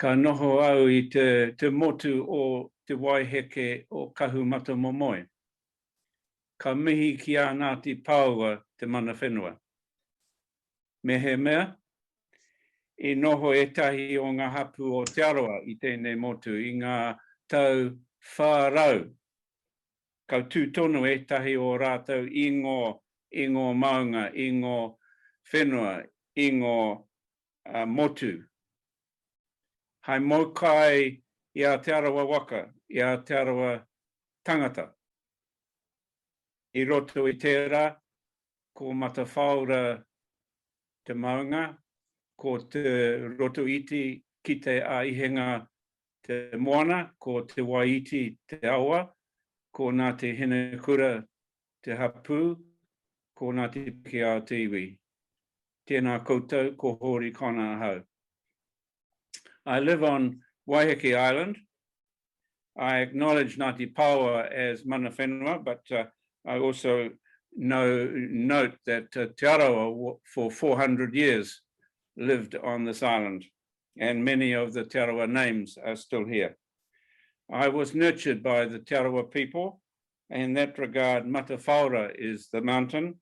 Ka noho au I te motu o te waiheke o kahu mata momoe. Ka mihi ki a Ngāti Paua te mana whenua. Me he mea, I noho etahi o ngā hapu o te aroa I tēnei motu, I ngā tau whārau. Kau tūtono etahi o rātou ingo maunga, ingo whenua, ingo motu. Hai maukai I a te arawa waka, I a te arawa tangata. I roto I tērā, ko mata whaura te maunga, ko te roto iti ki te aihenga te moana, ko te waiti te awa, ko nā te hinekura te hapu, ko nā te piki a te iwi. Tēnā koutou, ko Hori kona hau. I live on Waiheke Island. I acknowledge Ngāti Paua as mana whenua, but I also note that Te Arawa for 400 years lived on this island, and many of the Te Arawa names are still here. I was nurtured by the Te Arawa people. In that regard, Mata Whaura is the mountain,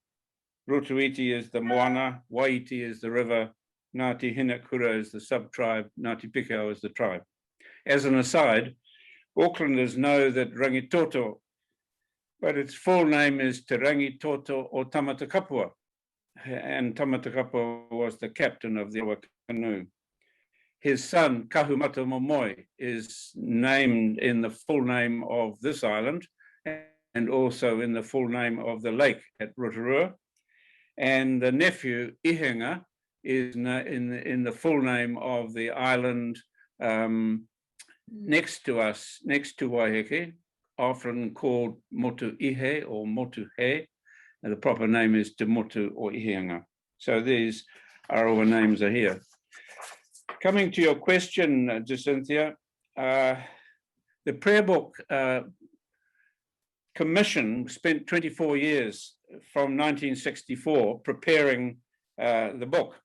Rotuiti is the moana, Waiti is the river, Ngāti Hinekura is the sub-tribe, Ngāti Pikau is the tribe. As an aside, Aucklanders know that Rangitoto, but its full name is Te Rangitoto o Tamatakapua, and Tamatakapua was the captain of the canoe. His son, Kahumata Momoi, is named in the full name of this island and also in the full name of the lake at Rotorua. And the nephew, Ihenga, is in the full name of the island next to us, next to Waiheke, often called Motu Ihe or Motu He, and the proper name is Te Motu o Ihenga. So these are all the names are here. Coming to your question, Jacynthia, the prayer book commission spent 24 years from 1964 preparing the book.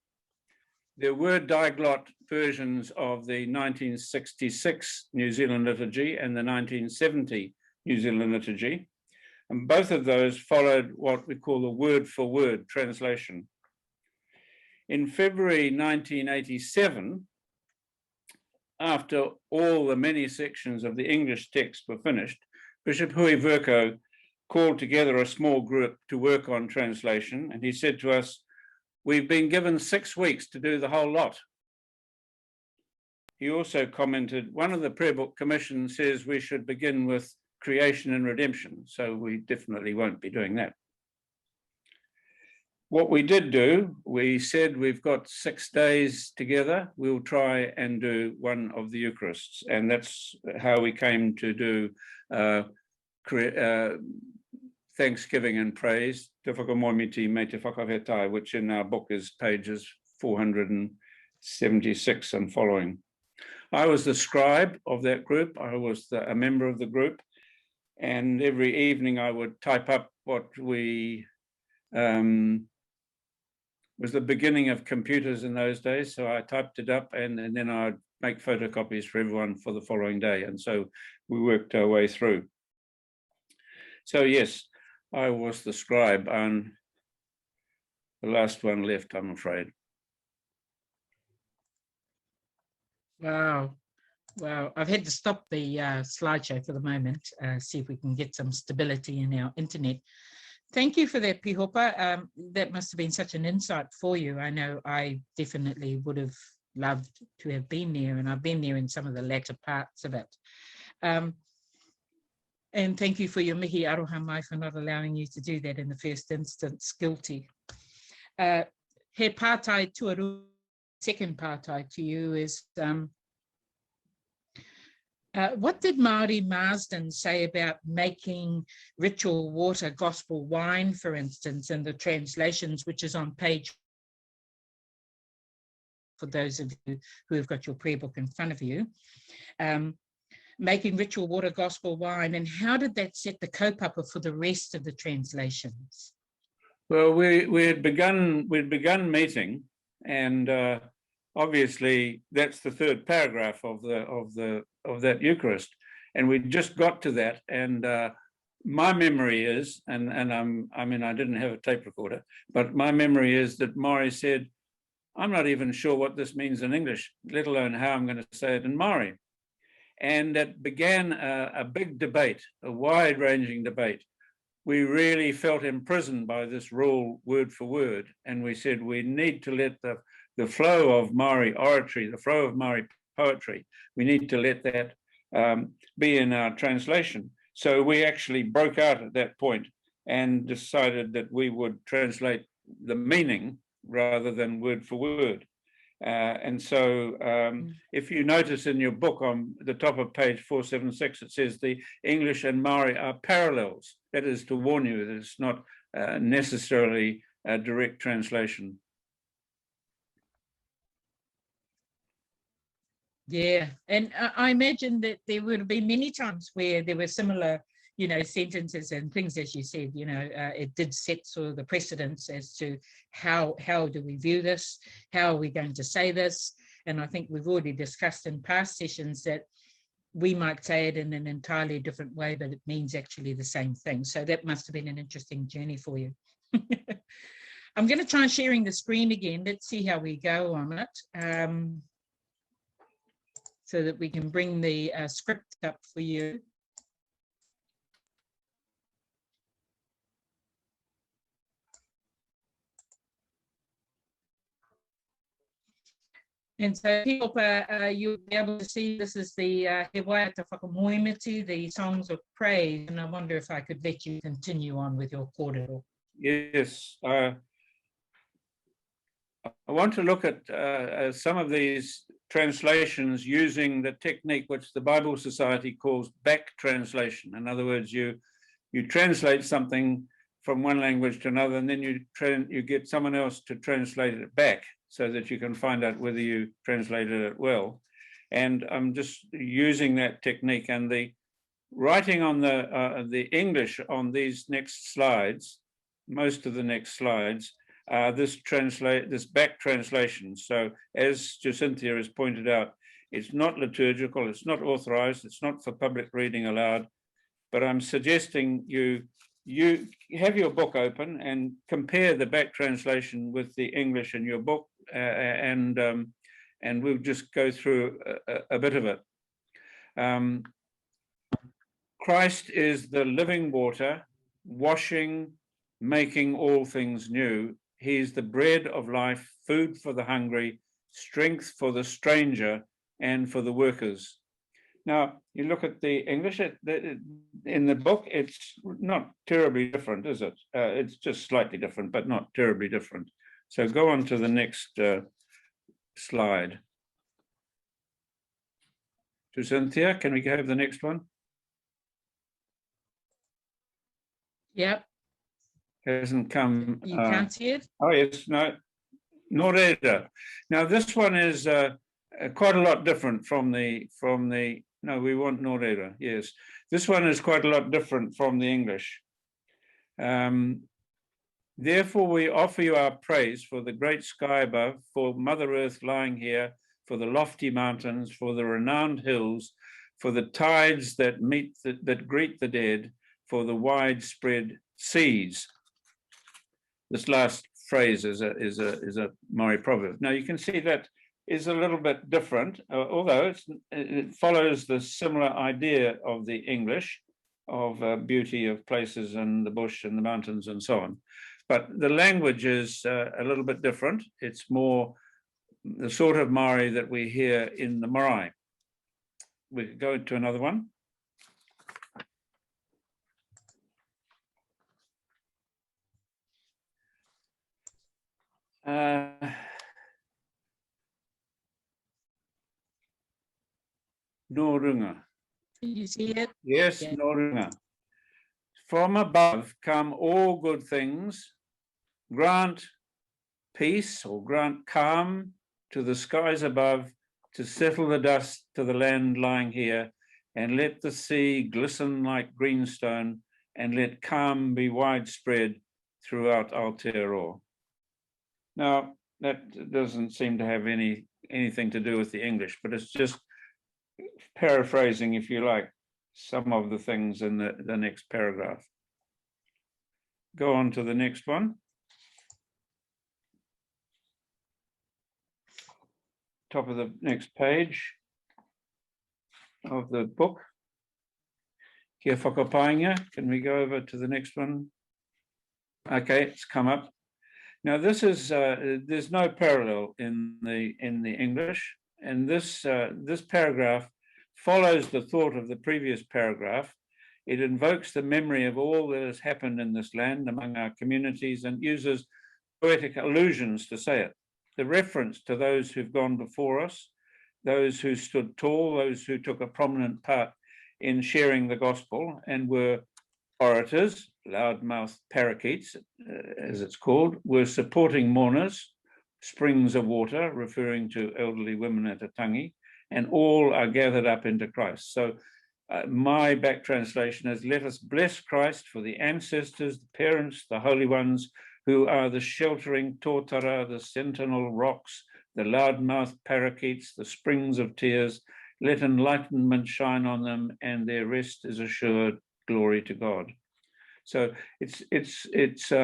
There were diglot versions of the 1966 New Zealand Liturgy and the 1970 New Zealand Liturgy, and both of those followed what we call the word-for-word translation. In February 1987, after all the many sections of the English text were finished, Bishop Hui Verco called together a small group to work on translation, and he said to us, "We've been given 6 weeks to do the whole lot." He also commented, one of the prayer book commission says we should begin with creation and redemption, so we definitely won't be doing that. What we did do, we said we've got 6 days together, we'll try and do one of the Eucharists, and that's how we came to do Thanksgiving and Praise, Te Whakamoemiti me te whakawhetai, which in our book is pages 476 and following. I was the scribe of that group. I was a member of the group, and every evening I would type up what we was the beginning of computers in those days, so I typed it up and then I'd make photocopies for everyone for the following day, and so we worked our way through. So yes, I was the scribe, and the last one left, I'm afraid. Wow. Wow. I've had to stop the slideshow for the moment, see if we can get some stability in our internet. Thank you for that, PIhopa. That must have been such an insight for you. I know I definitely would have loved to have been there, and I've been there in some of the latter parts of it. And thank you for your mihi aroha mai for not allowing you to do that in the first instance. Guilty. He pātai tuaru, second pātai to you is, what did Māori Marsden say about making ritual water gospel wine, for instance, in the translations, which is on page, for those of you who have got your prayer book in front of you, making ritual water gospel wine, and how did that set the kaupapa for the rest of the translations? Well, we'd begun meeting, and obviously that's the third paragraph of that Eucharist, and we just got to that. And my memory is, and I mean, I didn't have a tape recorder, but my memory is that Māori said, I'm not even sure what this means in English, let alone how I'm going to say it in Māori. And it began a big debate, a wide-ranging debate. We really felt imprisoned by this rule word for word, and we said we need to let the flow of Māori oratory, the flow of Māori poetry, we need to let that be in our translation. So we actually broke out at that point and decided that we would translate the meaning rather than word for word. And so if you notice in your book on the top of page 476, it says the English and Māori are parallels. That is to warn you that it's not necessarily a direct translation. Yeah, and I imagine that there would have been many times where there were similar, you know, sentences and things, as you said, you know, it did set sort of the precedence as to how do we view this, how are we going to say this, and I think we've already discussed in past sessions that we might say it in an entirely different way, but it means actually the same thing. So that must have been an interesting journey for you. I'm going to try sharing the screen again. Let's see how we go on it. So that we can bring the script up for you. And so, PIhopa, you'll be able to see this is the He Waiata Whakamoemiti, the songs of praise, and I wonder if I could let you continue on with your kōrero. Yes, I want to look at some of these translations using the technique which the Bible Society calls back translation. In other words, you translate something from one language to another, and then you get someone else to translate it back so that you can find out whether you translated it well. And I'm just using that technique, and the writing on the English on these next slides, most of the next slides, this back translation. So as Jacynthia has pointed out, it's not liturgical, it's not authorized, it's not for public reading aloud, but I'm suggesting you have your book open and compare the back translation with the English in your book, and we'll just go through a bit of it. Christ is the living water, washing, making all things new. He's the bread of life, food for the hungry, strength for the stranger, and for the workers. Now, you look at the English in the book, it's not terribly different, is it? It's just slightly different, but not terribly different. So go on to the next slide. Jacynthia, can we have the next one? Yep. Hasn't come. You can't see it? Oh, yes, no. Nōreira. Now, this one is quite a lot different from the, no, we want nōreira, yes. This one is quite a lot different from the English. Therefore, we offer you our praise for the great sky above, for Mother Earth lying here, for the lofty mountains, for the renowned hills, for the tides that greet the dead, for the widespread seas. This last phrase is a Māori proverb. Now you can see that is a little bit different, although it follows the similar idea of the English, of beauty of places and the bush and the mountains and so on. But the language is a little bit different. It's more the sort of Māori that we hear in the marae. We could go to another one. Nōrunga. You see it? Yes, yeah. Nōrunga. From above come all good things. Grant peace or grant calm to the skies above, to settle the dust to the land lying here, and let the sea glisten like greenstone, and let calm be widespread throughout Aotearoa. Now, that doesn't seem to have any anything to do with the English, but it's just paraphrasing, if you like, some of the things in the next paragraph. Go on to the next one. Top of the next page of the book. Kia whakapainga. Can we go over to the next one? Okay, it's come up. Now this is there's no parallel in the English, and this paragraph follows the thought of the previous paragraph. It invokes the memory of all that has happened in this land among our communities and uses poetic allusions to say it. The reference to those who've gone before us, those who stood tall, those who took a prominent part in sharing the gospel and were orators, loudmouth parakeets, as it's called, were supporting mourners, springs of water, referring to elderly women at a tangi, and all are gathered up into Christ. So my back translation is, let us bless Christ for the ancestors, the parents, the holy ones, who are the sheltering tōtara, the sentinel rocks, the loudmouth parakeets, the springs of tears. Let enlightenment shine on them, and their rest is assured. Glory to God. So it's in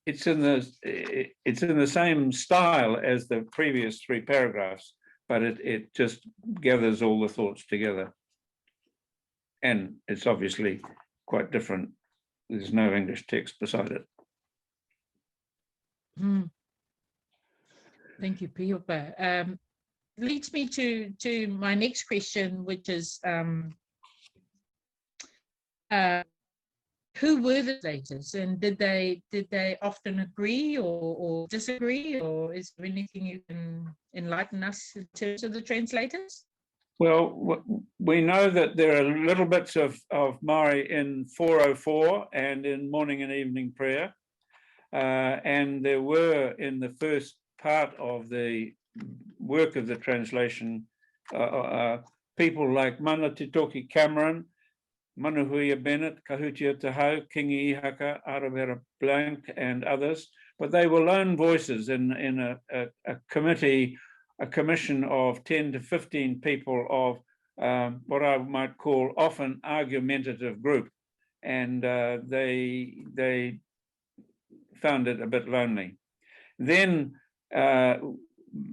the same style as the previous three paragraphs, but it just gathers all the thoughts together. And it's obviously quite different. There's no English text beside it. Thank you, PIhopa. Leads me to my next question, which is who were the translators, and did they often agree or disagree, or is there anything you can enlighten us in terms of the translators? Well, we know that there are little bits of Māori in 404 and in morning and evening prayer, and there were in the first part of the work of the translation people like Mana Titoki Cameron, Manuhuia Bennett, Kahutia Taha, Kingi Ihaka, Arawera Blank, and others, but they were lone voices in a committee, a commission of 10 to 15 people of what I might call often argumentative group, and they found it a bit lonely. Then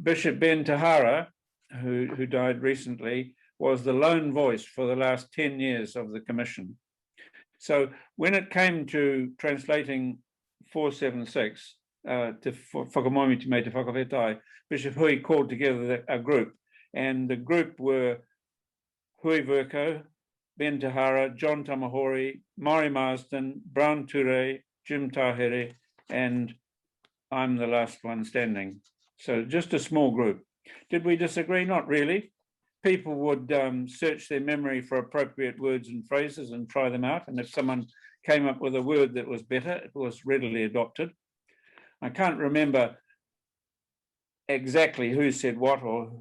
Bishop Ben Tahara, who died recently, was the lone voice for the last 10 years of the commission. So when it came to translating 476 to Whakamomi Te Mei Te Whakawhetai, Bishop Hui called together a group, and the group were Hui Verko, Ben Tahara, John Tamahori, Maury Marsden, Brown Ture, Jim Tahere, and I'm the last one standing. So just a small group. Did we disagree? Not really. People would search their memory for appropriate words and phrases and try them out. And if someone came up with a word that was better, it was readily adopted. I can't remember exactly who said what, or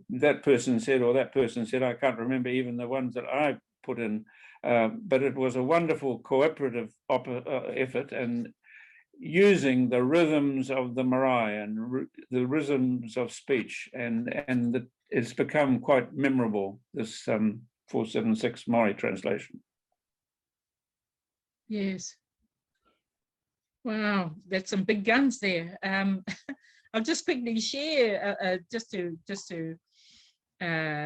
that person said, or that person said. I can't remember even the ones that I put in. But it was a wonderful cooperative effort, and using the rhythms of the marae and the rhythms of speech, and it's become quite memorable, this 476 Māori translation. Yes. Wow, that's some big guns there. I'll just quickly share, just to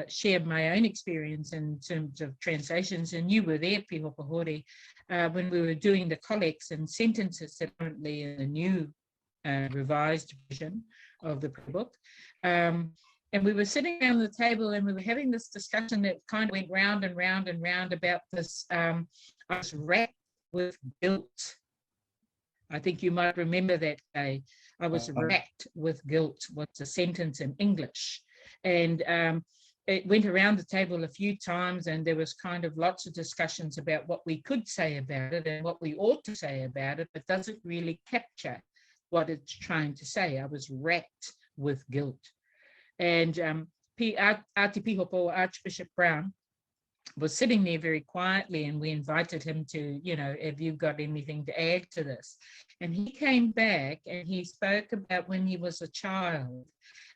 share my own experience in terms of translations, and you were there, PIhopa Hori, when we were doing the collects and sentences that are currently in the new revised version of the book. And we were sitting around the table and we were having this discussion that kind of went round and round and round about this. I was racked with guilt. I think you might remember that day. I was racked with guilt, what's a sentence in English. And it went around the table a few times, and there was kind of lots of discussions about what we could say about it and what we ought to say about it, but doesn't really capture what it's trying to say. I was racked with guilt. And Āti PIhopa, Archbishop Brown, was sitting there very quietly, and we invited him to, you know, have you got anything to add to this? And he came back and he spoke about when he was a child,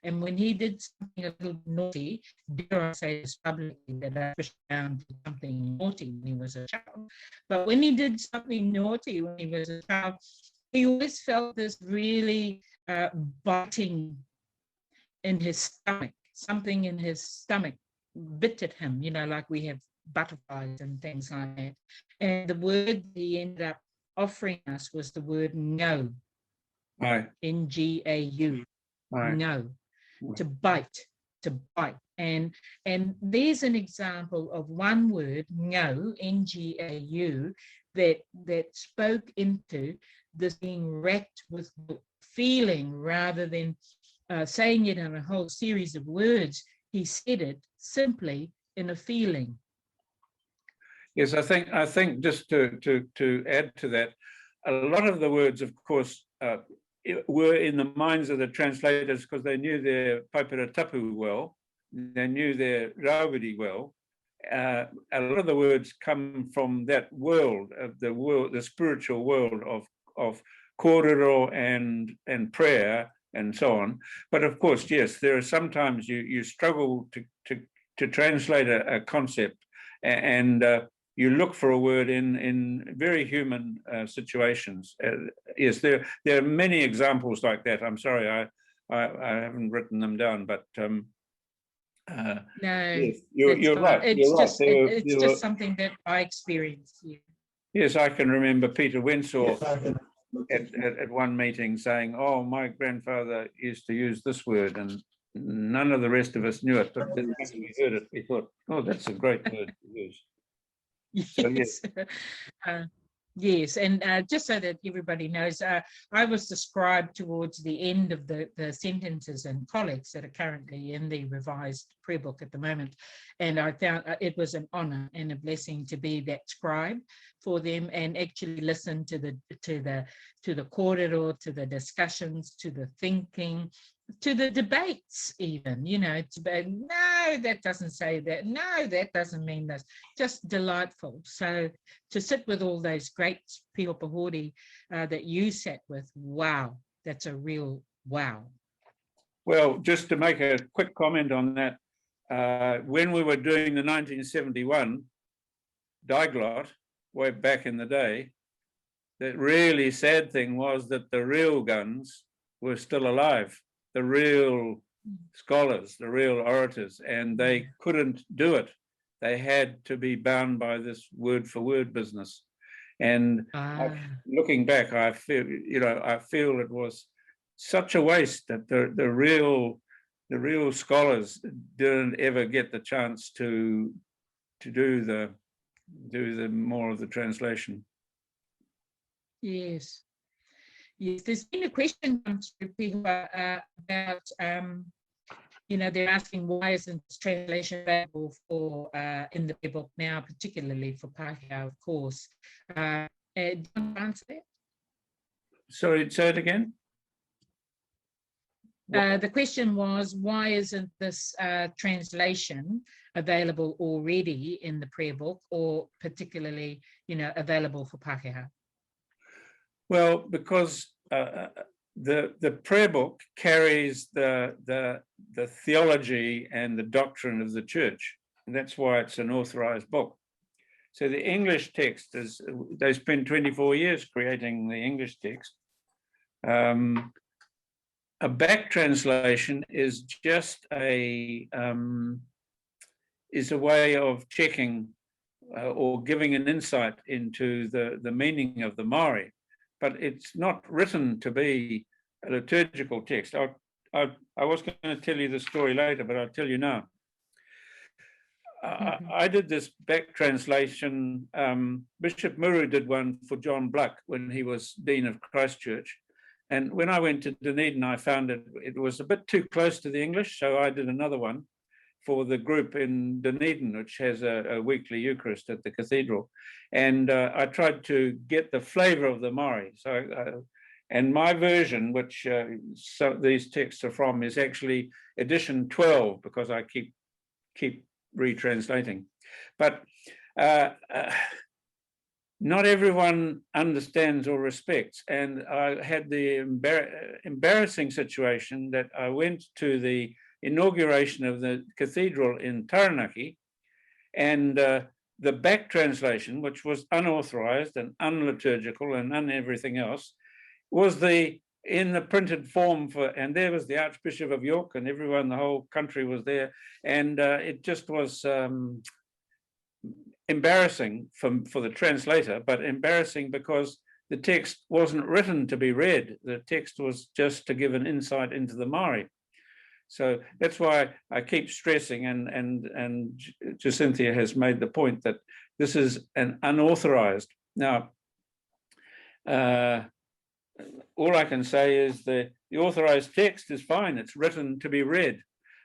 and when he did something a little naughty, dare I say this publicly, that I found something naughty when he was a child. But when he did something naughty when he was a child, he always felt this really biting in his stomach, something in his stomach bit at him, you know, like we have butterflies and things like that. And the word he ended up offering us was the word no. Aye. N-G-A-U. Aye. No. To bite. And there's an example of one word, no, N-G-A-U, that spoke into this being wrapped with feeling rather than saying it in a whole series of words. He said it simply in a feeling. Yes, I think just to add to that, a lot of the words, of course, were in the minds of the translators because they knew their paipara Tapu well, they knew their rauwiri well. A lot of the words come from that world, the spiritual world of kōrero and prayer and so on. But of course, yes, there are sometimes you struggle to translate a concept, and you look for a word in very human situations. Yes, there are many examples like that. I'm sorry, I haven't written them down, but no, yes, you're right. It's just something that I experienced. Yeah. Yes, I can remember Peter Winsor at one meeting saying, "Oh, my grandfather used to use this word," and none of the rest of us knew it. But when we heard it, we thought, "Oh, that's a great word to use." Yes. So, yes. Yes, and just so that everybody knows, I was described towards the end of the sentences and collects that are currently in the revised prayer book at the moment, and I found it was an honour and a blessing to be that scribe for them and actually listen to the kōrero, to the discussions, to the thinking, to the debates even, you know, no, that doesn't say that, no, that doesn't mean this, just delightful. So to sit with all those great PIhopa Hori that you sat with, wow, that's a real wow. Well, just to make a quick comment on that, when we were doing the 1971 diglot, way back in the day, the really sad thing was that the real guns were still alive. The real scholars, the real orators, and they couldn't do it. They had to be bound by this word for word business. And looking back, I feel it was such a waste that the real scholars didn't ever get the chance to do the more of the translation. Yes. Yes, there's been a question come through PIhopa about, they're asking why isn't this translation available for in the prayer book now, particularly for Pākehā, of course. Do you want to answer that? Sorry, say it again. The question was, why isn't this translation available already in the prayer book, or particularly, available for Pākehā? Well, because the prayer book carries the theology and the doctrine of the church, and that's why it's an authorized book. So the English text they spent 24 years creating the English text. A back translation is just a way of checking or giving an insight into the meaning of the Māori. But it's not written to be a liturgical text. I was going to tell you the story later, but I'll tell you now. I did this back translation. Bishop Muru did one for John Bluck when he was Dean of Christchurch. And when I went to Dunedin, I found it was a bit too close to the English, so I did another one for the group in Dunedin, which has a weekly Eucharist at the cathedral. And I tried to get the flavour of the Māori. So, and my version, which these texts are from, is actually edition 12, because I keep retranslating. But not everyone understands or respects. And I had the embarrassing situation that I went to the inauguration of the cathedral in Taranaki, and the back translation, which was unauthorized and unliturgical and everything else, was in the printed form and there was the Archbishop of York and everyone, the whole country was there. And it just was embarrassing for the translator, but embarrassing because the text wasn't written to be read. The text was just to give an insight into the Māori. So that's why I keep stressing, and Jacynthia has made the point that this is an unauthorized. Now, all I can say is the authorized text is fine. It's written to be read.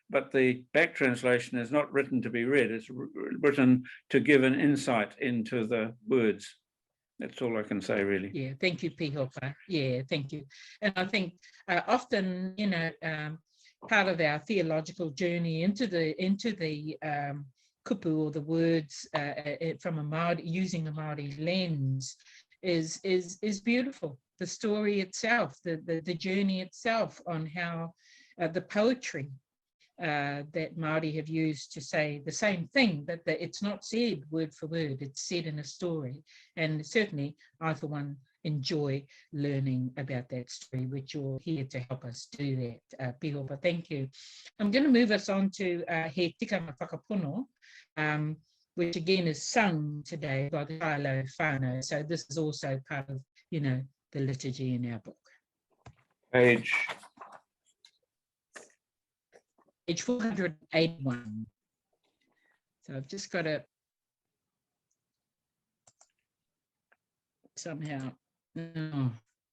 But the back translation is not written to be read. It's written to give an insight into the words. That's all I can say, really. Yeah, thank you, PIhopa. Yeah, thank you. And I think often, you know, part of our theological journey into the kupu, or the words from a Māori, using a Māori lens, is beautiful. The story itself, the journey itself on how the poetry that Māori have used to say the same thing, but it's not said word for word, it's said in a story. And certainly I, for one, enjoy learning about that story, which you're here to help us do that. PIhopa, thank you. I'm going to move us on to He Tikanga Whakapono, which again is sung today by the Kailo whānau. So this is also part of, you know, the liturgy in our book. Page 481. So I've just got to somehow, oh,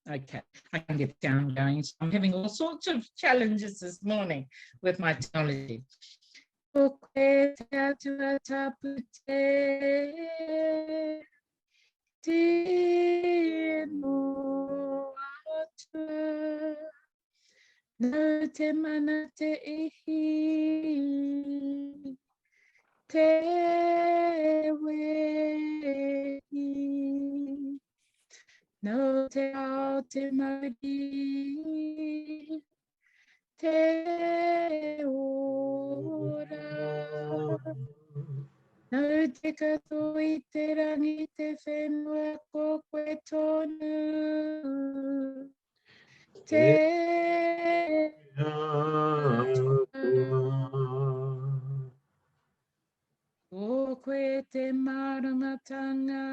okay, I can get down going. So I'm having all sorts of challenges this morning with my technology. No te mana te ihi, te wehi, no te ao te mauri, te ora, no te kato I te rangi te whenua ko koe tonu, te o koe te marangatanga,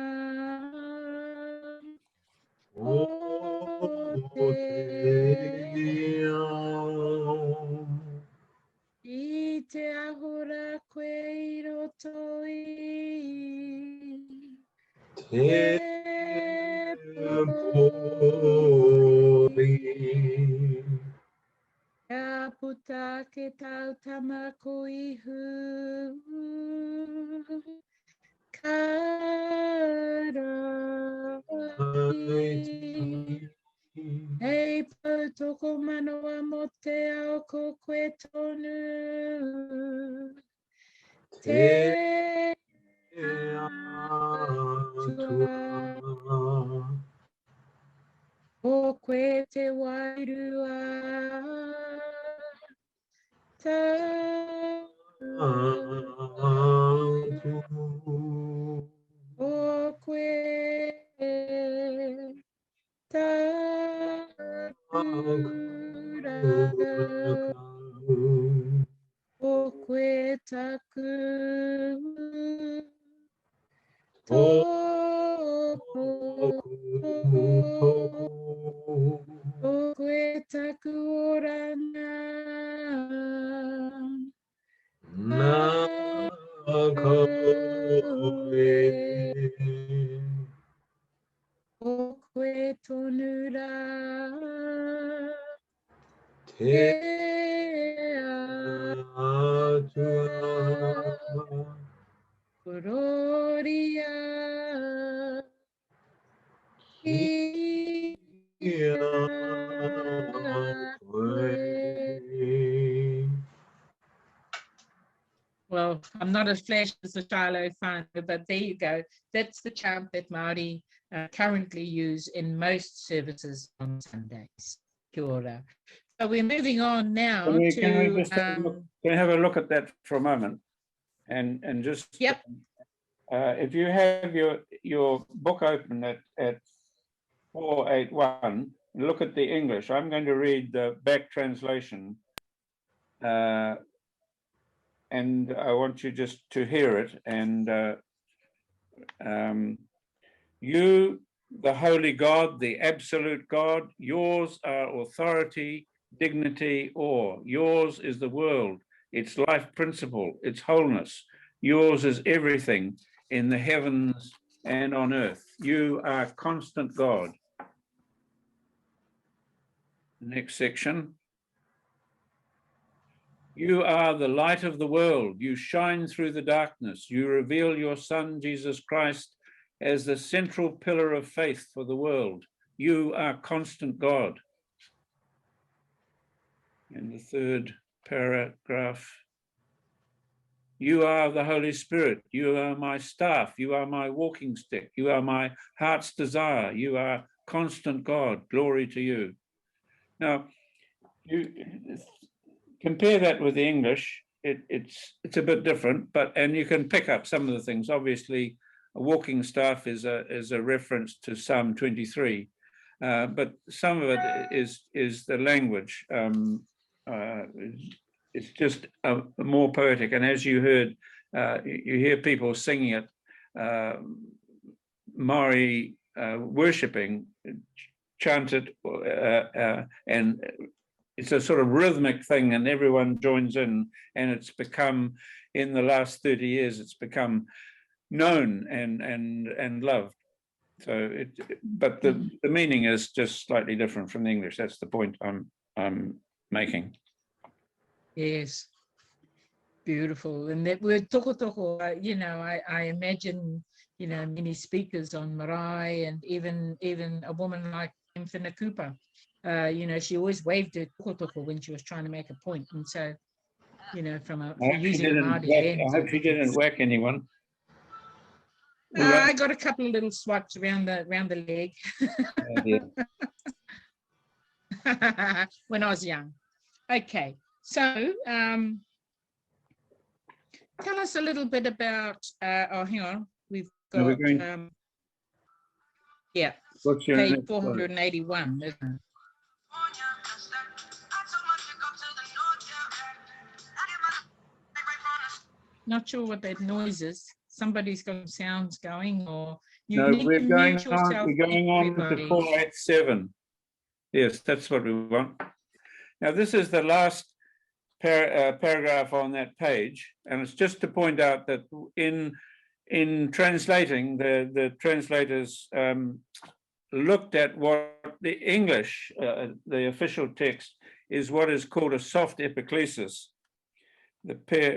o te I te ahora koe I roto I te pori. Ka puta ke tau tamako ihu, karai. Hei pau toko manoa mo te ao ko koe tonu, te atua. O koe te wairua, tau. O koe takuraka, o koe taku, tōpō, o koe taku oranga, nā koe, o koe tonu rā, te atua. Well, I'm not as flash as the Shiloh Whānau, but there you go. That's the chant that Māori currently use in most services on Sundays. Kia ora. So we're moving on now Can we to... just can we have a look at that for a moment? And just... Yep. If you have your book open at 481, look at the English. I'm going to read the back translation. And I want you just to hear it. And you, the holy God, the absolute God, yours are authority, dignity, awe. Yours is the world, its life principle, its wholeness. Yours is everything in the heavens and on earth. You are constant God. Next section. You are the light of the world. You shine through the darkness. You reveal your Son, Jesus Christ, as the central pillar of faith for the world. You are constant God. And the third paragraph. You are the Holy Spirit. You are my staff. You are my walking stick. You are my heart's desire. You are constant God. Glory to you. Now, you compare that with the English. It's a bit different, and you can pick up some of the things. Obviously, a walking staff is a reference to Psalm 23, but some of it is the language. It's just more poetic, and as you heard, you hear people singing it, Māori worshipping, chanted, and it's a sort of rhythmic thing, and everyone joins in, and it's become, in the last 30 years, it's become known and loved. So, but the meaning is just slightly different from the English. That's the point I'm making. Yes, beautiful. And that word toko toko, you know, I imagine, you know, many speakers on marae, and even a woman like Infinite Cooper. You know, she always waved her toko toko when she was trying to make a point. And so, you know, using a Māori lens. I hope she didn't whack anyone. I got a couple of little swats around the leg. When I was young. Okay, so tell us a little bit about, oh, hang on, we've got, yeah, page 481, isn't it? Not sure what that noise is. Somebody's got sounds going, or you need to mute yourself. We're going on to 487. Yes, that's what we want. Now, this is the last paragraph on that page, and it's just to point out that in translating, the translators looked at what the English, the official text, is what is called a soft epiclesis, the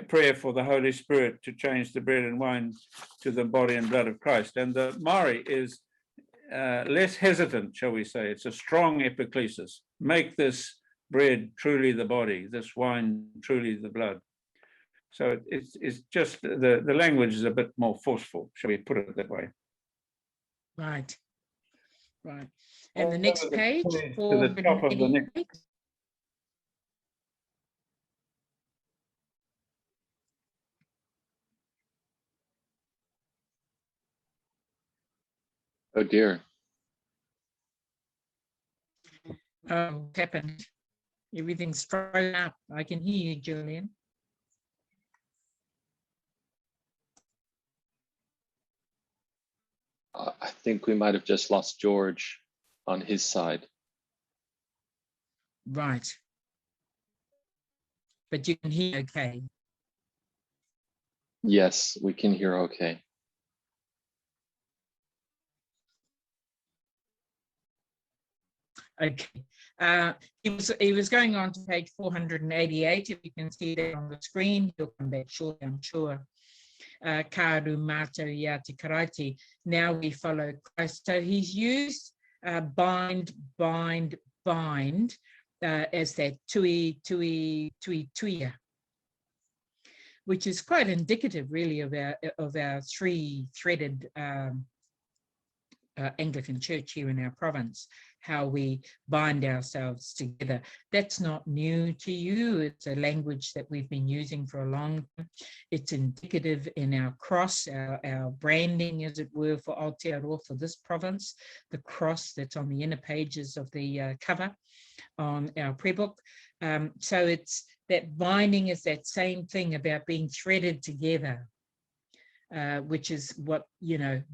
prayer for the Holy Spirit to change the bread and wine to the body and blood of Christ. And the Māori is less hesitant, shall we say. It's a strong epiclesis. Make this bread truly the body, this wine truly the blood. So it's just the language is a bit more forceful, shall we put it that way? Right, right. And the next page, to the top of the next. Oh dear. Oh, what happened? Everything's thrown up. I can hear you, Julian. I think we might have just lost George on his side. Right. But you can hear okay. Yes, we can hear okay. Okay. He was going on to page 488. If you can see that on the screen, he'll come back shortly, I'm sure. Karu mātou ia te karaiti. Now we follow Christ. So he's used bind as that tuia, which is quite indicative really of our three-threaded Anglican Church here in our province, how we bind ourselves together. That's not new to you. It's a language that we've been using for a long time. It's indicative in our cross, our branding, as it were, for Aotearoa, for this province, the cross that's on the inner pages of the cover on our prayer book. So it's that binding is that same thing about being threaded together. Which is what,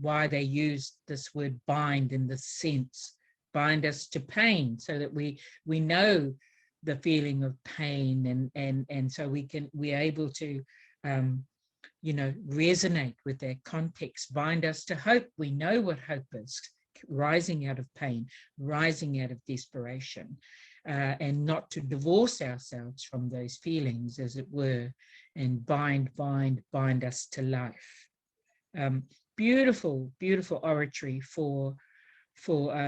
why they use this word bind in this sense. Bind us to pain so that we know the feeling of pain, and so we're able to resonate with that context. Bind us to hope. We know what hope is, rising out of pain, rising out of desperation, and not to divorce ourselves from those feelings, as it were, and bind us to life. Beautiful, beautiful oratory for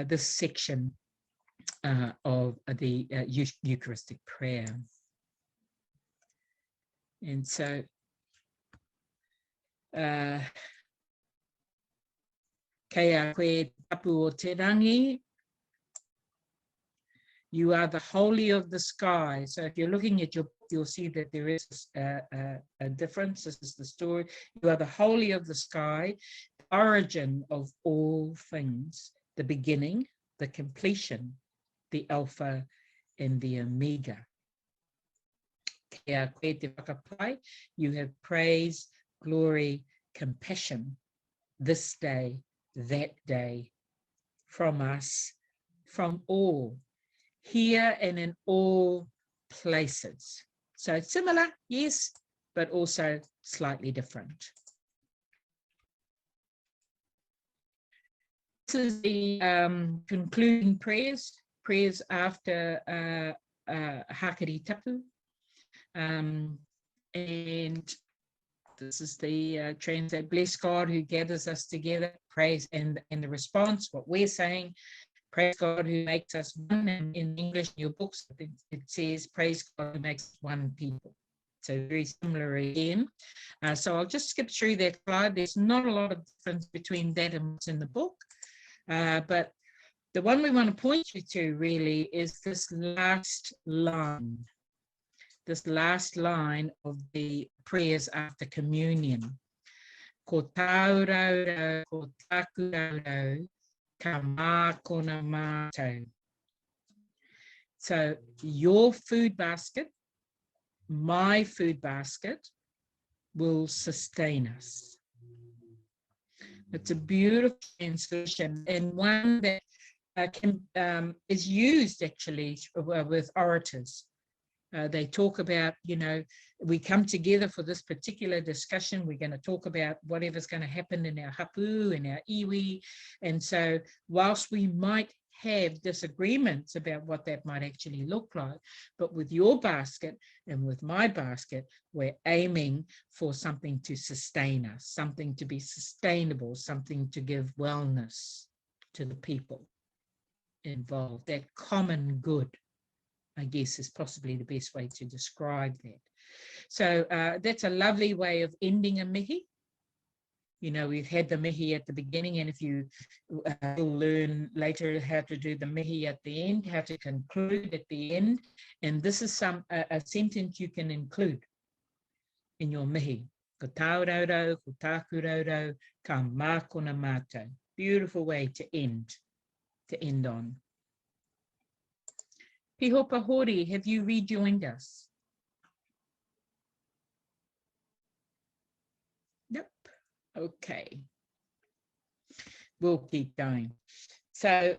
this section of the Eucharistic prayer. And so Kea koe tapu o te rangi. You are the holy of the sky. So if you're looking at your book, you'll see that there is a difference. This is the story. You are the holy of the sky, the origin of all things, the beginning, the completion, the Alpha and the Omega. Kia koe te whakapai. You have praise, glory, compassion, this day, that day, from us, from all, here and in all places. So similar, yes, but also slightly different. This is the concluding prayers after Hākari Tapu. And this is the translate, bless God who gathers us together, praise, and the response, what we're saying, praise God who makes us one. And in English, in your books, it says, praise God who makes us one people. So very similar again. So I'll just skip through that slide. There's not a lot of difference between that and what's in the book. But the one we want to point you to really is this last line. This last line of the prayers after communion. Ko taurau, ko takurau, ka mākona mātou. So your food basket, my food basket, will sustain us. It's a beautiful translation, and one that is used actually with orators. They talk about, we come together for this particular discussion. We're going to talk about whatever's going to happen in our hapu, in our iwi. And so whilst we might have disagreements about what that might actually look like, but with your basket and with my basket, we're aiming for something to sustain us, something to be sustainable, something to give wellness to the people involved, that common good, I guess, is possibly the best way to describe that. So that's a lovely way of ending a mihi. We've had the mihi at the beginning, and if you will learn later how to do the mihi at the end, how to conclude at the end. And this is a sentence you can include in your mihi. Ko taurau, ko takurau, ka mākona mātou. Beautiful way to end on. PIhopa Hori, have you rejoined us? Nope. Okay. We'll keep going. So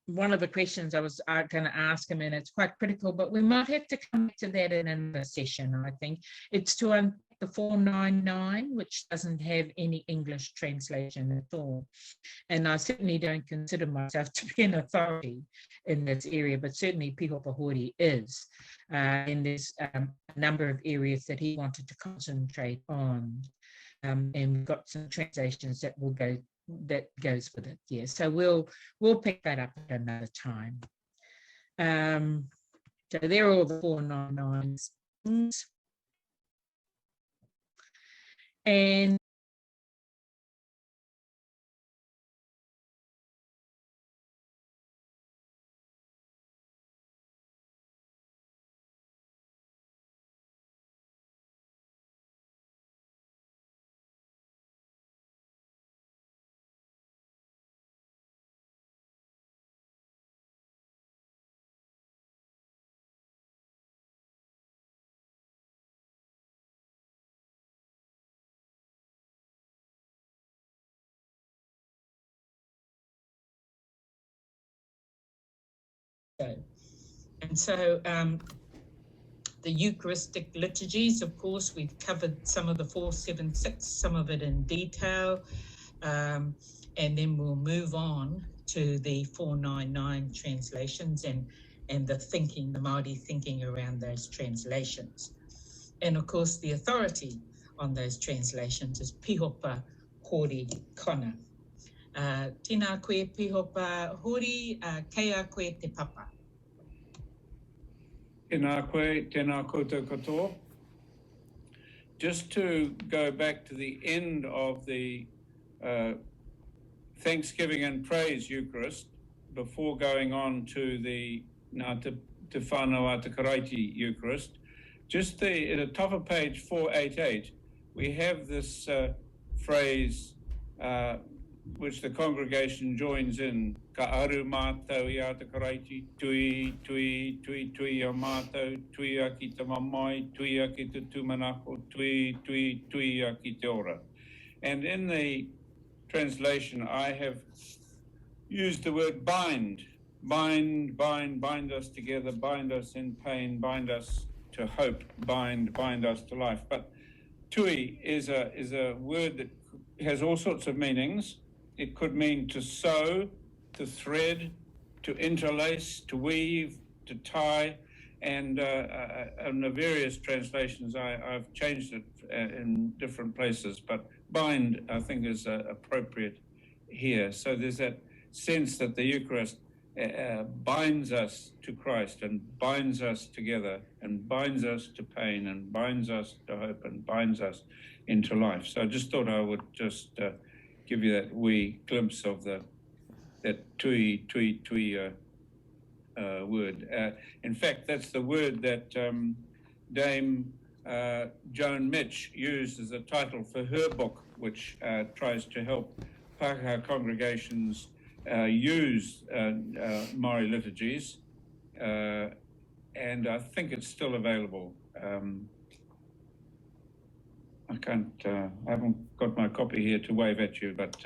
one of the questions I was going to ask him, and it's quite critical, but we might have to come back to that in another session, I think. It's to unpack the 499, which doesn't have any English translation at all. And I certainly don't consider myself to be an authority in this area, but certainly PIhopa Hori is. And there's a number of areas that he wanted to concentrate on. And we've got some translations that will go, that goes with it. Yeah, so we'll pick that up at another time. So there are all the 499s. And so the Eucharistic Liturgies, of course, we've covered some of the 476, some of it in detail, and then we'll move on to the 499 translations and the thinking, the Māori thinking around those translations. And of course, the authority on those translations is PIhopa, Hori, Kona. Tēnā koe PIhopa Hori, kei a koe te papa. Tēnā koe, tēnā koutou katoa. Just to go back to the end of the Thanksgiving and Praise Eucharist, before going on to the Ngā Te Whānau Hākari Eucharist, just at the top of page 488, we have this phrase which the congregation joins in, ka aru mātou I Hākari, tui, tui, tui, tui o mātou, tui a ki te mamai, tui a ki te tūmanako, tui, tui, tui a ki te ora. And in the translation, I have used the word bind, bind, bind, bind us together, bind us in pain, bind us to hope, bind, bind us to life. But tui is a word that has all sorts of meanings. It could mean to sew, to thread, to interlace, to weave, to tie, and in the various translations, I've changed it in different places, but bind, I think, is appropriate here. So there's that sense that the Eucharist binds us to Christ and binds us together and binds us to pain and binds us to hope and binds us into life. So I just thought I would just give you that wee glimpse of that tui, tui, tui word. In fact, that's the word that Dame Joan Mitch used as a title for her book, which tries to help Pākehā congregations use Māori liturgies, and I think it's still available. I haven't got my copy here to wave at you, but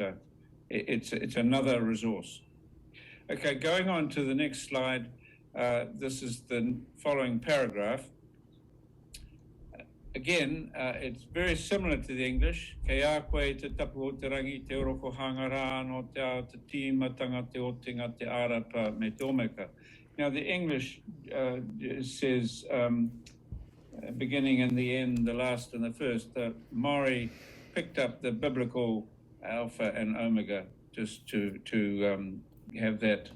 it's another resource. Okay, going on to the next slide. This is the following paragraph. Again, it's very similar to the English. Kei a koe te tapu o te rangi, te oroko hangara no te ao te tīmatanga te otinga te arapa me te omeka. Now the English says beginning and the end, the last and the first. The Māori picked up the biblical alpha and omega just to have that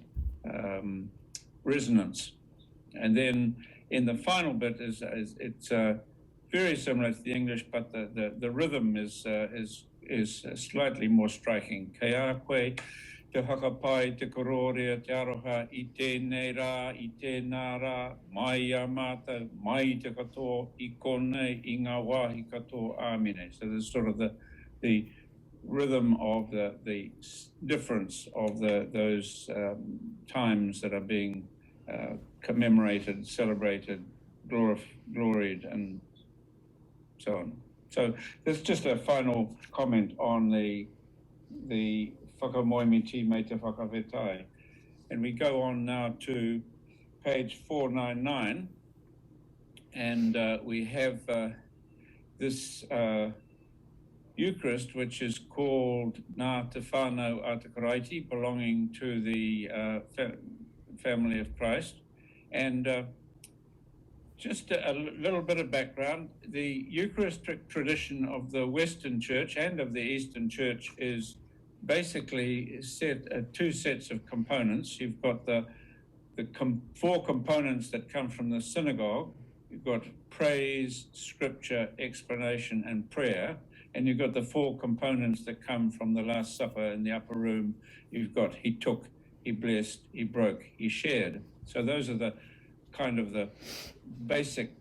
resonance. And then in the final bit it's very similar to the English, but the rhythm is slightly more striking. Kei a koe te hakapai, te kōrero, te aroha, I tēnei rā, I tēnā rā, mai a mātou, mai te katoa, I konei, I ngā wāhi katoa, āmine. So there's sort of the rhythm of the difference of those times that are being commemorated, celebrated, gloried, and so on. So there's just a final comment on the whakamoemiti me te whakawhetai. And we go on now to page 499, and we have this Eucharist, which is called Ngā Te Whānau Hākari, belonging to the family of Christ. And just a little bit of background. The Eucharistic tradition of the Western Church and of the Eastern Church is basically two sets of components. You've got the four components that come from the synagogue. You've got praise, scripture, explanation, and prayer. And you've got the four components that come from the Last Supper in the upper room. You've got he took, he blessed, he broke, he shared. So those are the kind of the basic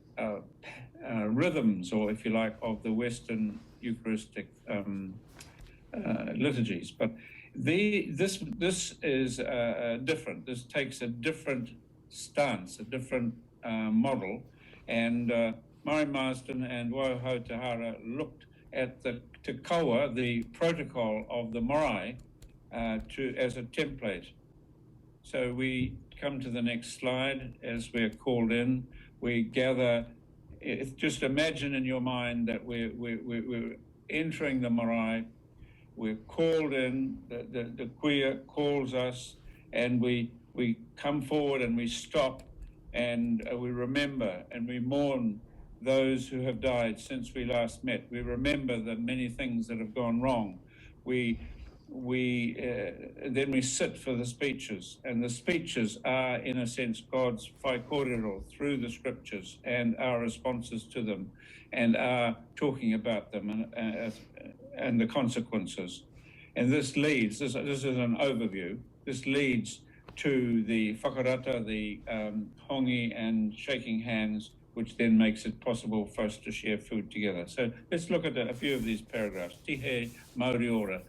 rhythms, or if you like, of the Western Eucharistic liturgies. But this is different. This takes a different stance, a different model. And Māori Marsden and Waiho Tahara looked at the Te Kaua, the protocol of the marae, as a template. So we come to the next slide as we're called in. We gather. Just imagine in your mind that we're entering the marae. We're called in. The kuia calls us, and we come forward and we stop, and we remember and we mourn those who have died since we last met. We remember the many things that have gone wrong. Then we sit for the speeches, and the speeches are, in a sense, God's kōrero through the scriptures and our responses to them, and our talking about them and the consequences. And this leads, this is an overview, this leads to the whakarata, the hongi and shaking hands, which then makes it possible for us to share food together. So let's look at a few of these paragraphs. Tihe Māori ora.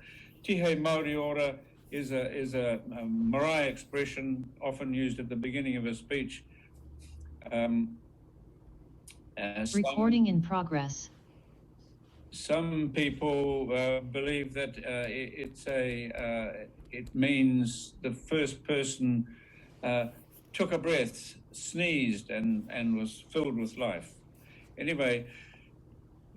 Tihe Māori ora is a marae expression often used at the beginning of a speech. Recording in progress. Some people believe that it means the first person took a breath, sneezed, and was filled with life. Anyway,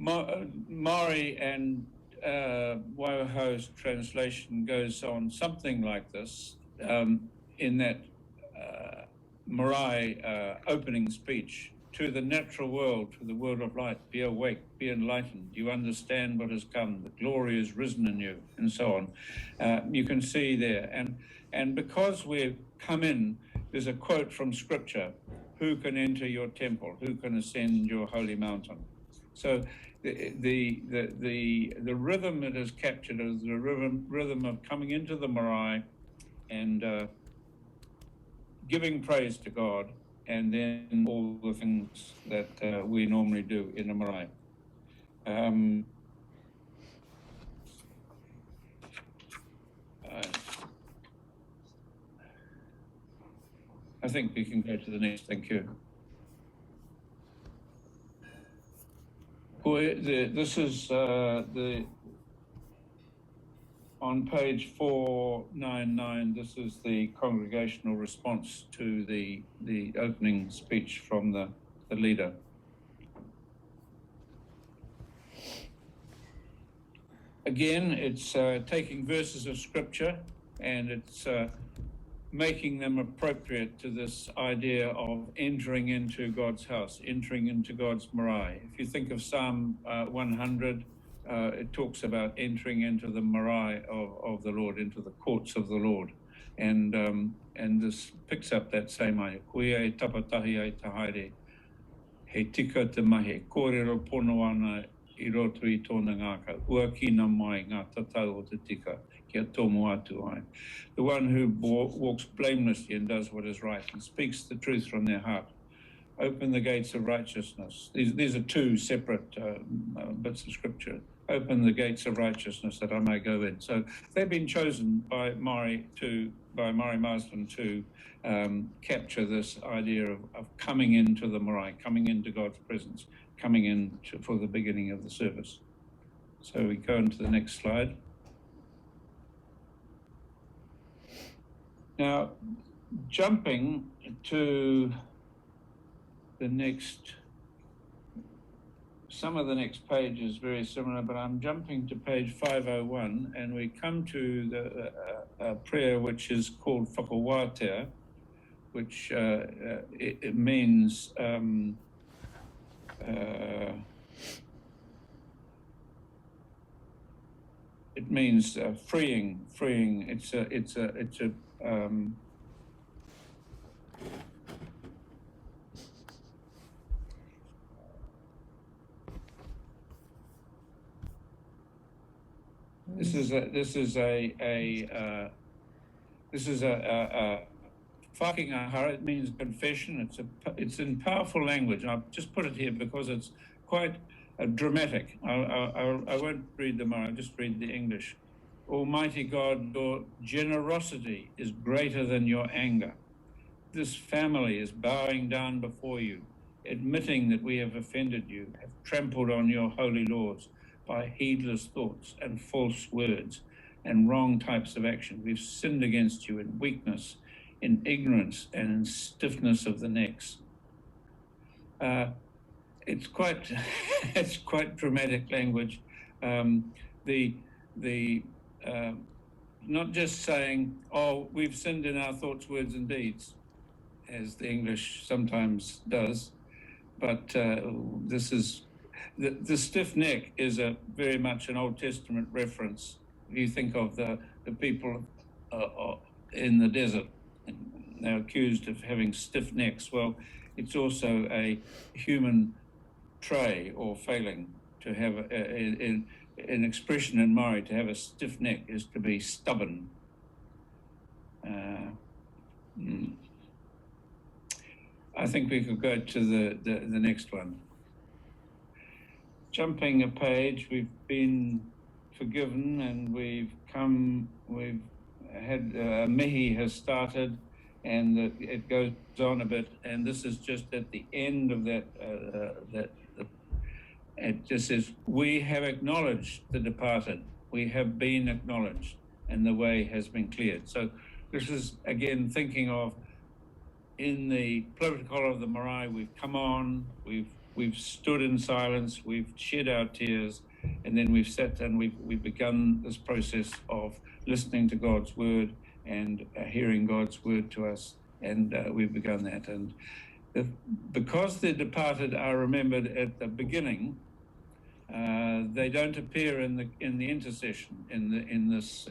Māori and Waiho's translation goes on something like this, in that marae opening speech. To the natural world, to the world of light, be awake, be enlightened. You understand what has come. The glory is risen in you, and so on. You can see there. And because we've come in, there's a quote from Scripture: "Who can enter your temple? Who can ascend your holy mountain?" So the rhythm that is captured is the rhythm of coming into the marae and giving praise to God, and then all the things that we normally do in a marae. I think we can go to the next. Thank you. This is on page 499. This is the congregational response to the opening speech from the leader. Again, it's taking verses of Scripture and it's making them appropriate to this idea of entering into God's house, entering into God's marae. If you think of Psalm 100, it talks about entering into the marae of the Lord, into the courts of the Lord. And this picks up that same idea. Kuia e tapatahi ai tahaere, he tika te mahe, kōrero pono ana I roto I tōna ngāka, ua kina mai ngā tatau o te tika, kia tōmu atu ai. The one who walks blamelessly and does what is right and speaks the truth from their heart. Open the gates of righteousness. These are two separate bits of Scripture. Open the gates of righteousness that I may go in. So they've been chosen by Māori Marsden to capture this idea of coming into the marae, coming into God's presence, coming in for the beginning of the service. So we go into the next slide. Now, jumping to the next, some of the next page is very similar, but I'm jumping to page 501, and we come to the prayer which is called whakawātea, which it means freeing. It's a This is a whakingahara. It means confession. It's in powerful language. I've just put it here because it's quite dramatic. I won't read the Māori, I'll just read the English. Almighty God, your generosity is greater than your anger. This family is bowing down before you, admitting that we have offended you, have trampled on your holy laws by heedless thoughts and false words and wrong types of action. We've sinned against you in weakness, in ignorance, and in stiffness of the necks. It's quite it's quite dramatic language. Not just saying, oh, we've sinned in our thoughts, words, and deeds, as the English sometimes does, but this is the stiff neck is very much an Old Testament reference. If you think of the people in the desert, they're accused of having stiff necks. Well, it's also a human trait or failing to have an expression in Māori. To have a stiff neck is to be stubborn. I think we could go to the next one. Jumping a page, we've been forgiven and we've had mihi has started, and it goes on a bit, and this is just at the end of that. It just says, we have acknowledged the departed, we have been acknowledged, and the way has been cleared. So this is, again, thinking of, in the protocol of the marae, we've come on, we've stood in silence, we've shed our tears, and then we've sat and we've begun this process of listening to God's word and hearing God's word to us, and we've begun that. And because the departed are remembered at the beginning, they don't appear in the intercession in this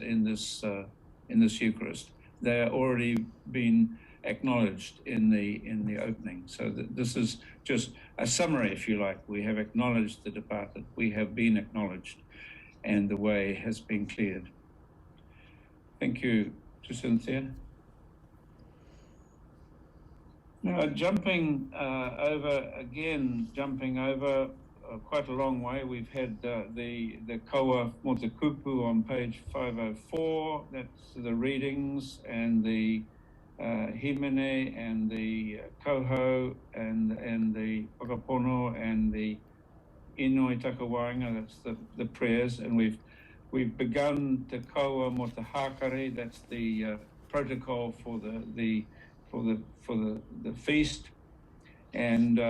Eucharist. They are already been acknowledged in the opening. So this is just a summary, if you like. We have acknowledged the departed. We have been acknowledged, and the way has been cleared. Thank you, Jacynthia. Now, jumping over quite a long way, we've had the Kaua mo te kupu on page 504. That's the readings, and the himene, and the koho, and the whakapono, and the inoi takawainga. That's the prayers, and we've begun the kaua mo te Hākari. That's the protocol for the feast, and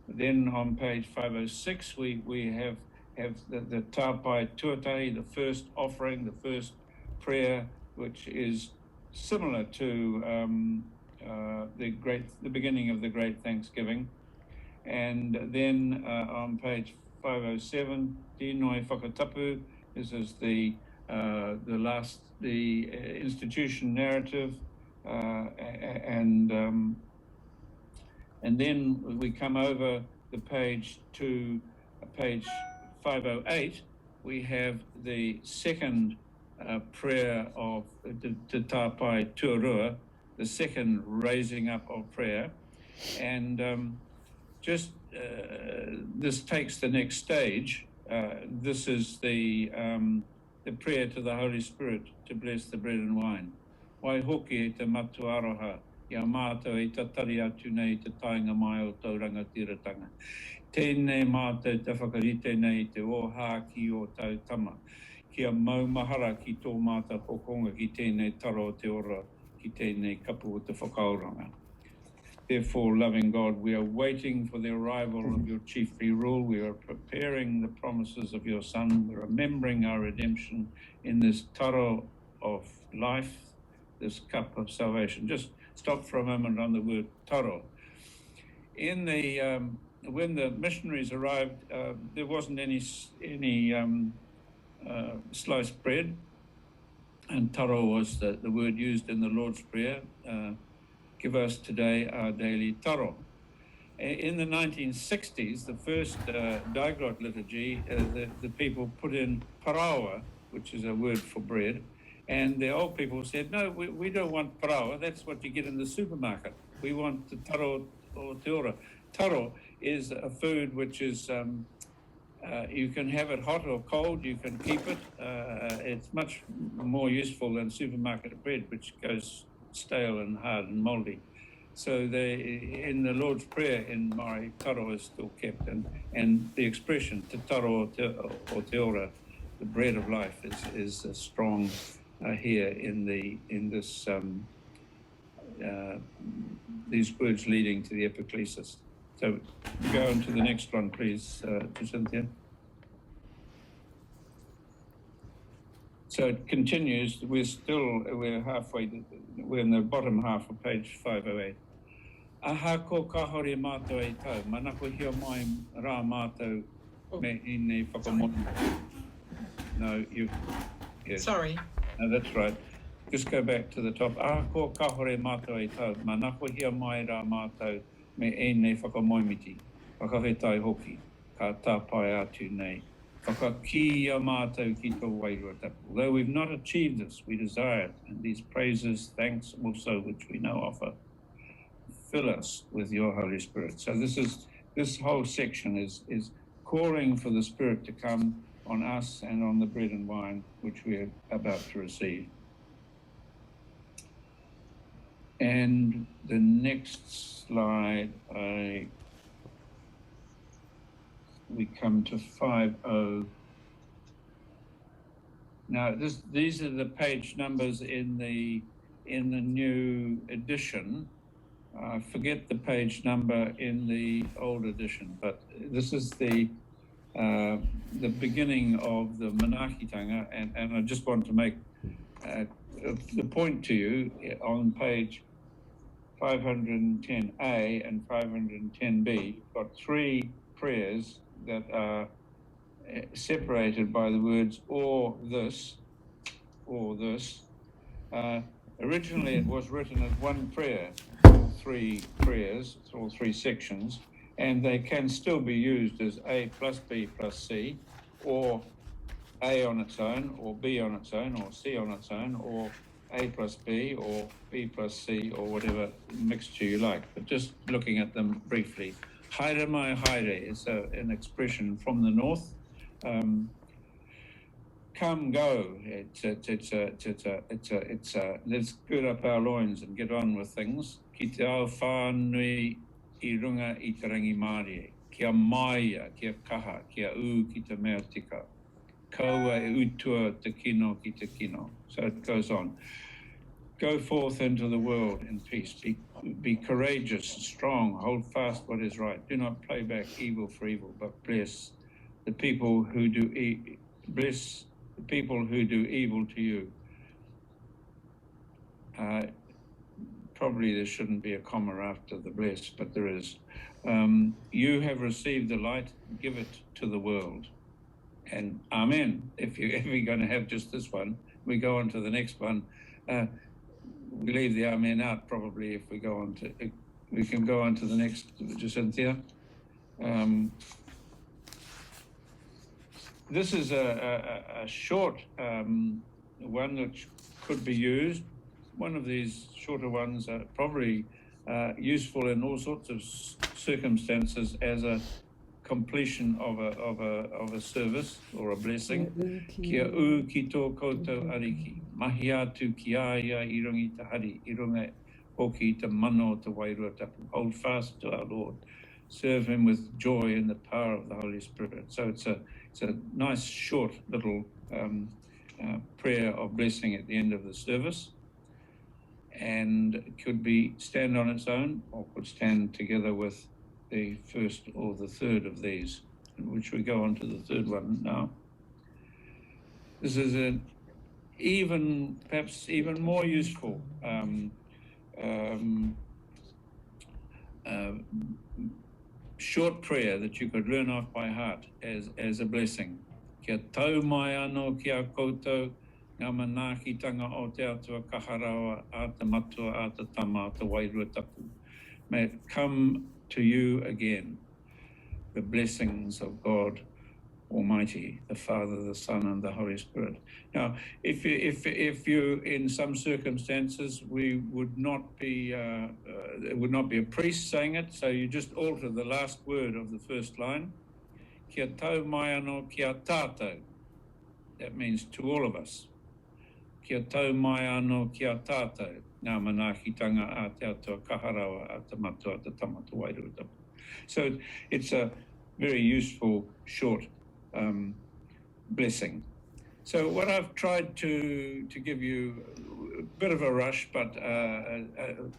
then on page 506 we have the tapai tuatahi, the first offering, the first prayer, which is similar to the beginning of the Great Thanksgiving. And then on page 507, Tinoi Whakatapu. This is the institution narrative, and then we come over the page to page 508. We have the second prayer of Te Tāpai Tuarua, the second raising up of prayer, and this takes the next stage. This is the prayer to the Holy Spirit to bless the bread and wine. Wai hoki e te matu aroha, ia mātou e tatari atu nei te tainga mai o tauranga tiratanga. Tēnei mātou te whakarite nei te oha ki o tau tama. Kia maumahara ki tō mātou hokonga ki tēnei taro te ora, ki tēnei kapu o te whakauranga. Therefore, loving God, we are waiting for the arrival of your chiefly rule. We are preparing the promises of your Son. We're remembering our redemption in this taro of life, this cup of salvation. Just stop for a moment on the word taro. In the when the missionaries arrived, there wasn't any sliced bread, and taro was the word used in the Lord's Prayer. Give us today our daily taro. In the 1960s, the first diglot liturgy, the people put in parawa which is a word for bread. And the old people said, no, we don't want parawa. That's what you get in the supermarket. We want the taro or te ora. Taro is a food which is, you can have it hot or cold, you can keep it. It's much more useful than supermarket bread, which goes stale and hard and moldy. So in the Lord's Prayer in Māori, taro is still kept. And the expression, te taro or te ora, the bread of life, is strong here in this these words leading to the epiclesis. So go on to the next one, please, Jacynthia. So it continues. We're halfway. We're in the bottom half of page 508. Aha ko ka hori mātou e tau, manako hio mai rā mātou me I nei whakamotu. No, yes. Sorry. No, that's right. Just go back to the top. Aha ko ka hori mātou e tau, manako hio mai rā mātou me I nei whakamoimiti. Whakawhetai hoki, ka tā pai atu nei. Whakaki a mātou ki tō wairua tapu. Though we've not achieved this, we desire it, and these praises, thanks also, which we now offer, fill us with your Holy Spirit. So this whole section is calling for the Spirit to come on us and on the bread and wine which we are about to receive. And the next slide, we come to 5.0. Now these are the page numbers in the new edition. Forget the page number in the old edition, but this is the beginning of the Manaakitanga, and I just want to make the point to you on page 510A and 510B. You've got three prayers that are separated by the words or this. Originally it was written as one prayer, all three prayers, all three sections, and they can still be used as A plus B plus C, or A on its own, or B on its own, or C on its own, or A plus B, or B plus C, or whatever mixture you like. But just looking at them briefly. Haere mai haere is an expression from the north. Come, go. It's let's gird up our loins and get on with things. Ki te ao whānui I runga I te rangi Māori. Kia maia, kia kaha, kia ki te mea tika. Kaua e utua te kino ki te kino. So it goes on. Go forth into the world in peace. Be courageous, strong, hold fast what is right. Do not play back evil for evil, but bless the people who do bless the people who do evil to you. Probably there shouldn't be a comma after the bless, but there is. You have received the light, give it to the world. And amen. If you're ever going to have just this one, we go on to the next one. We leave the amen out probably if we go on to, we can go on to the next, Jacynthia. This is a short one which could be used. One of these shorter ones are probably useful in all sorts of circumstances as a completion of a service or a blessing. Kia ki tō koutou ariki, mahi atu ki aia I rungi te hari, I runga hoki te mano te wairua tapu. Hold fast to our Lord. Serve him with joy in the power of the Holy Spirit. So it's a nice short little prayer of blessing at the end of the service. And it could be stand on its own or could stand together with the first or the third of these, which we go on to the third one now. This is perhaps even more useful short prayer that you could learn off by heart as a blessing. Kia tau mai anō ki a koutou, ngā manaakitanga o te atua kaharawa, a te matua, a te tama, a te wairua tapu. May it come to you again, the blessings of God Almighty, the Father, the Son, and the Holy Spirit. Now, if you in some circumstances, we would not be it would not be a priest saying it, so you just alter the last word of the first line. Kia tau mai anō kia tātou. That means to all of us. Kia tau mai anō kia tātou. Ngā manaakitanga a te atua kaharawa a te matua te tamata wairua tapu. So it's a very useful short blessing. So what I've tried to give you a bit of a rush, but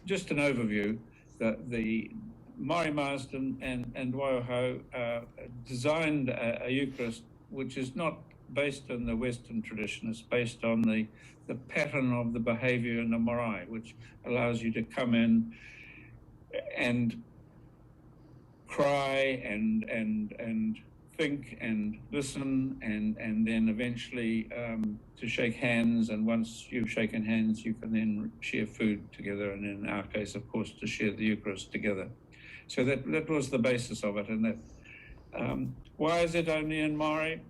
just an overview. The Māori Marsden and Waiho designed a Eucharist which is not based on the Western tradition. It's based on the pattern of the behaviour in the marae, which allows you to come in and cry and think and listen and then eventually to shake hands, and once you've shaken hands you can then share food together, and in our case of course to share the Eucharist together. So that was the basis of it. And that why is it only in Māori?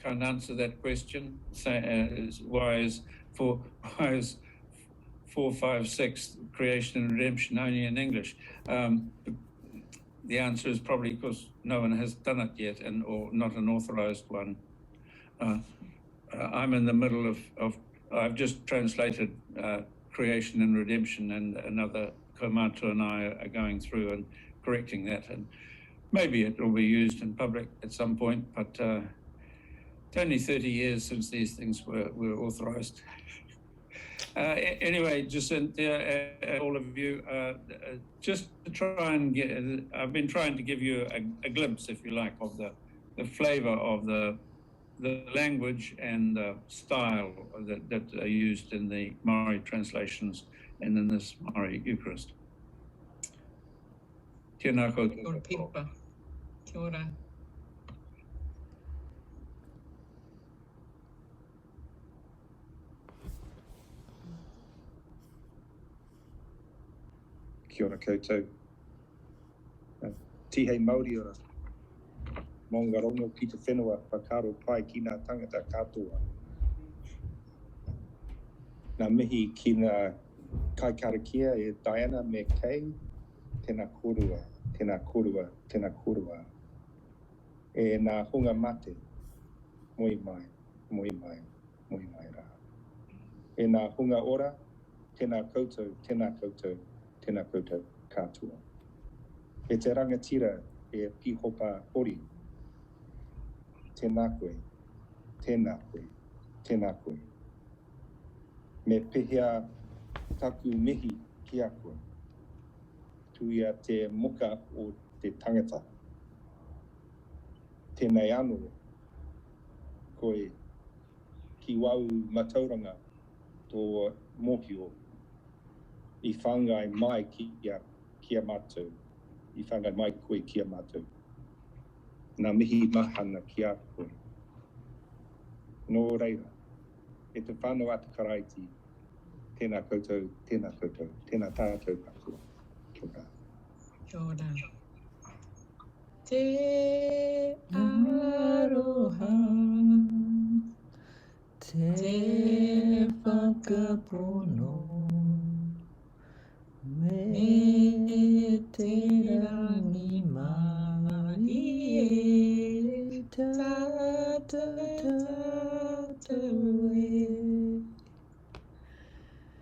Can't answer that question. Why is 456 creation and redemption only in English? The answer is probably because no one has done it yet, or not an authorized one. I'm in the middle of I've just translated creation and redemption, and another kaumātua and I are going through and correcting that, and maybe it will be used in public at some point, but it's only 30 years since these things were authorized. Anyway, Jacynthia, all of you, just to try and get, I've been trying to give you a glimpse, if you like, of the flavor of the language and the style that are used in the Māori translations and in this Māori Eucharist. Tēnā koutou. Kia ora, Pipa. Kia ora. Kia ora koutou. Tihei Māori ora. Mō ngā rongo ki te whenua whakaro pai ki ngā tangata katoa. Ngā mihi ki ngā kaikarakia e Diana me Kay, tēnā korua, tēnā korua, tēnā korua. E ngā hunga mate, moi mai, moi mai, moi mai rā. E ngā hunga ora, tēnā koutou, tēnā koutou, tēnā koutou katoa. E te rangatira e PIhopa Hori. Tēnā koe, tēnā koe, tēnā koe. Me pehea taku mihi ki a koe. Tuia te moka o te tangata. Tēnei anō koe ki wau matauranga tō mōhio I whangai mai ki a mātou. I whangai mai koe ki a mātou. Nā mihi mahana ki a koe. Nō reira, e te whānau atu karaiti, tēnā koutou, tēnā koutou, tēnā tātou katoa. Kia ora. Kia ora. Te aroha, te whakapono, me te rangi mai e tātou e.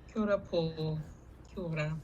Kia ora, Paul. Kia ora.